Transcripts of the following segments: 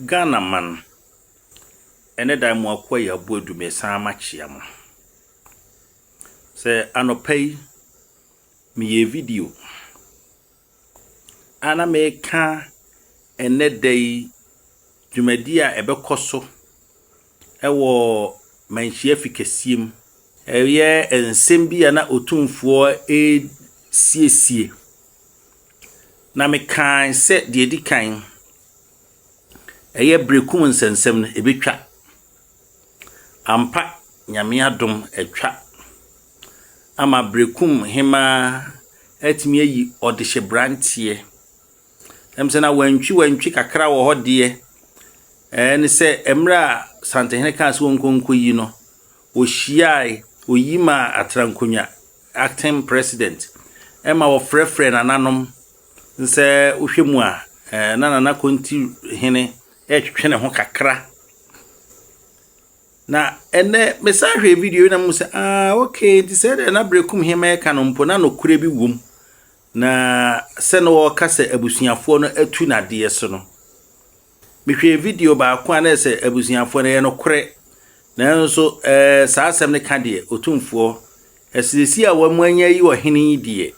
Ghana man ene da mu akwa ya bodu me san machia mo se anopay mi ye video ana me ka ene dai dwumadi a ebekoso ewo manhia fikasiem eye ensem bia na otumfuo siesie na me kan se de edi kan eye brekum nsensem no ebetwa ampa nyame adom etwa ama brekum hema etimi ayi odehye brantie emse na wantwi kakra wo hode ne se emra santehene kan se wonkonko yi no ohyiai oyima atrankonya acting president ema wo frefre nananom nse ohwemu a nana konti hene etwetwe ne ho kakra na ene mesahwe video na mu se okay ti se na brekum hema ka no mpo na no kure bi wom na se no wo kase abusuafo no atu na de so no mehwe video ba kwa na se abusuafo no ye no kure na nso saa asem ne ka de otumfo esisi a wamanya yi ohene yi de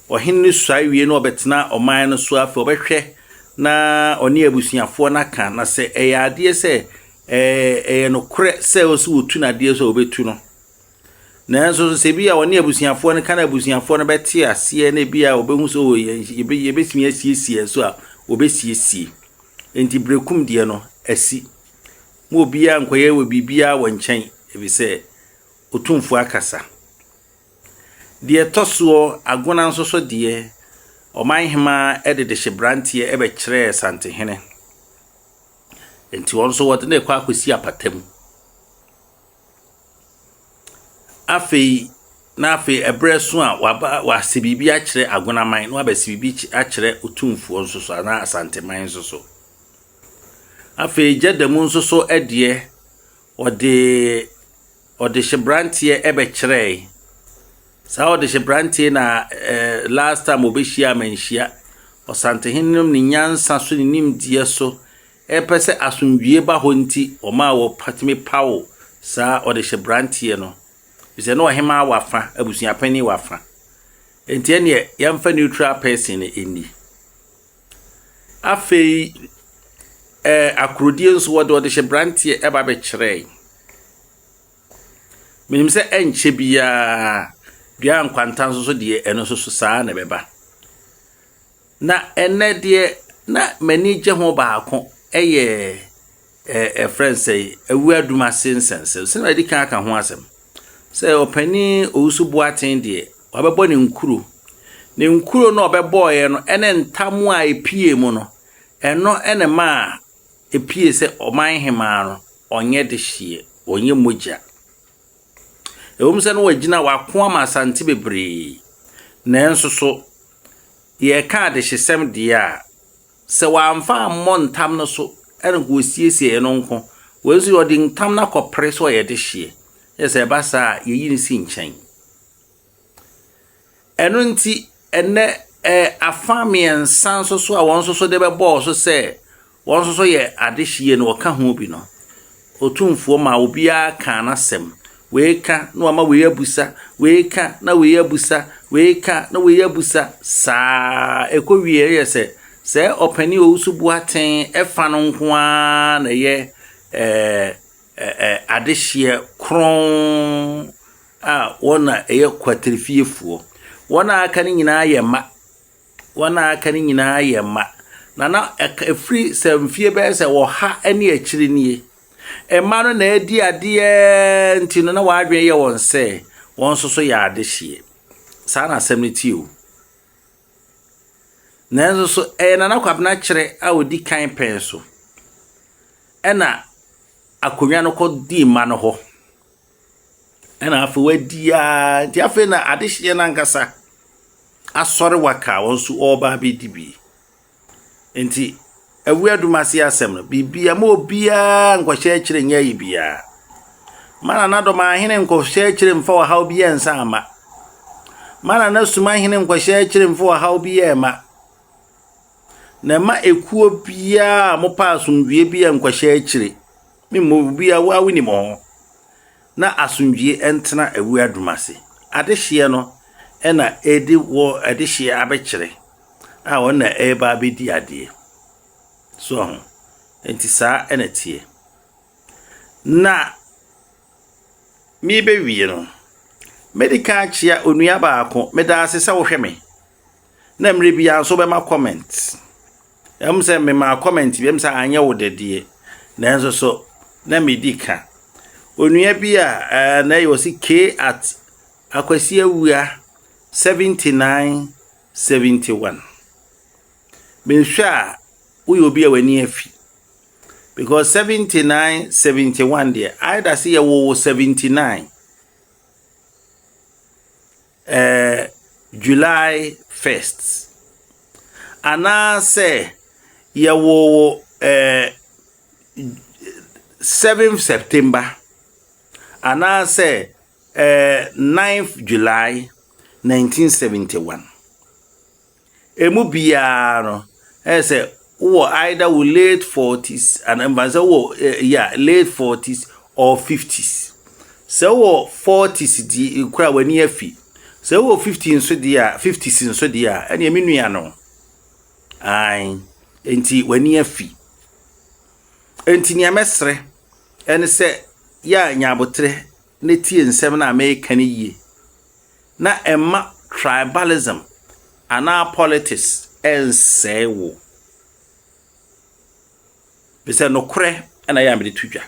ohene suawie no obetena oman no so afa obehwe na oni abusuafo na ka na se eyade se no kure se osu otu na de so obetu no na nso se bia oni abusuafo no kana abusuafo no beti ase na bia obehu so yebetimi asiesie so a obesiesie enti brekum de no asi mo bia nkoye we bibia wo nchen ebi se otumfu akasa de toso agona nso so de oman hema edede hyebrantie ebe kire santehene enti wonso wote na kwa akosi apatam afei ebreso a wa sibibi a kire agona man no abasibibi a kire otumfu nso so na asanteman nso so afei jadamu nso so ede ode hyebrantie ebe kire sa ode hyebrantie na last time obehia manhia osantehenem ni nyansa so ni nimdie so epese asundwie ba ho nti oma wo patimi pawo sa ode hyebrantie no bise no hema wafa abusuapani wafa enti ene yamfa neutral person eni afei akrodie nso ode hyebrantie eba be kire minim se enche bia bia nkwanta nso so de eno so saa na beba na ene de na manije ho baako eye friend say ewu aduma sense se na di kan aka ho asem se opani owusu boaten de wabebo ne nkuro no obebo ye no ene ntamu a epie mu no eno ene ma epie se oman hema no onye de hie onye moja ewumse no wagina wako ama asante bebre na enso so ye ka de hyesem de a se wamfa montam no so ene go siesie no nko wezu odi ntam na kopre so ye de hie yese basa ye yini si nchen eno nti ene afamien sanso so a wonso so de be bo so se wonso so ye ade hie no ka ho bi no otumfuo ma obi aka na sem weka no ama we abusa weka na we abusa weka na we abusa sa ekowie yese se opani owusu buaten efa no nko a na ye adehye kron a wona eye kwatrifiefuo wona aka ni nyina ye ma na free semfie be se wo ha ene akiri nie ema no na edi ade ntino na wadwen ye won se won so ya adehye sa na asɛmniti o na so na kwabna kire a odi kan pen so ena akonwa no ko di ma no ho ena afa wadi a ti afa na adehye na nkasa asɔre waka won so oba be dibi enti ewu adumasi asem no bibia ma obia nkwahye akire nya yi bia mana na do ma hene nkwahye akire mfa wa hawo bia nsa ama mana na suma hene nkwahye akire mfa wa hawo bia ma na ma ekuo bia mo pa asomdwie bia nkwahye akire me mo bia wa wini mo na asomdwie entena awu adumase adehye no ena edi wo adehye abekire a wona eba abedi ade so enti saa ena tie na mi be wie no medical chia onua baako meda asesa wo hweme na mre bia so be ma comment em se me ma comment bi em se anya wo dedie na enso so na medika onua bia na yo si K at akwasi awua 7971 me hwa uyo bia wani afi because 7971 there either see wo 79 July 1st ana say wo 7th September ana say 9th July 1971 emu bia no say wo either wo late 40s and embassy wo late 40s or 50s so wo 40s di kura wani afi so wo 15 so dia 50s so dia ene emi nua no ai enti wani afi enti nia mesre ene se ya nyabotre ne tie nsem na American yie na emma tribalism ana politics ense wo bisa no kure ena ya me de tudwa